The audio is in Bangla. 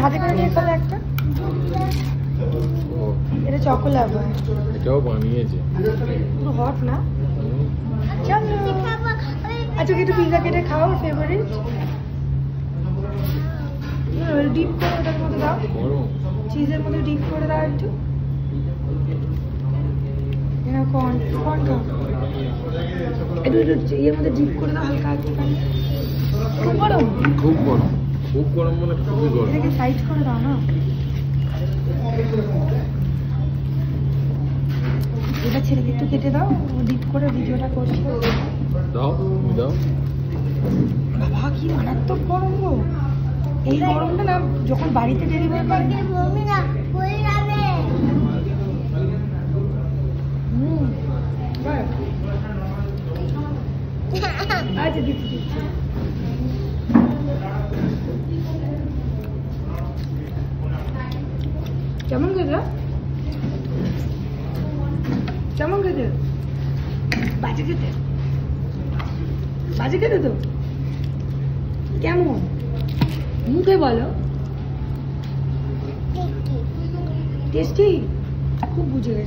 হাতে করে নিয়ে ফেলে একটা। এটা চকোলাভ হয়। এটাও বানিয়েছে। পুরো হট না? চলো। আচ্ছা একটু পিৎজা কেটে খাও, ফেভারিট। ডিপ করে ওটার মধ্যে দাও, চিজের মধ্যে ডিপ করে দাও একটু। কর্ন কর্ন খাও, একটু ইয়ের মধ্যে ডিপ করে দাও হালকা একটুখানি। খুব গরম, খুব গরম, খুব গরম মানে খুবই গরম। এটাকে সাইজ করে দাও না। এটা ছেড়ে একটু কেটে দাও, ডিপ করে ভিডিওটা করছি। দাও তুমি দাও। বাবা কি মারাত্মক গরম গো! এই গরমটা না যখন বাড়িতে ডেলিভারি করবে আচ্ছা দিচ্ছি। কেমন খেতে? কেমন খেতে? বাজে খেতে? বাজে খেতে তো? কেমন মুখে বলো? টেস্টি। খুব বুঝে গেছে।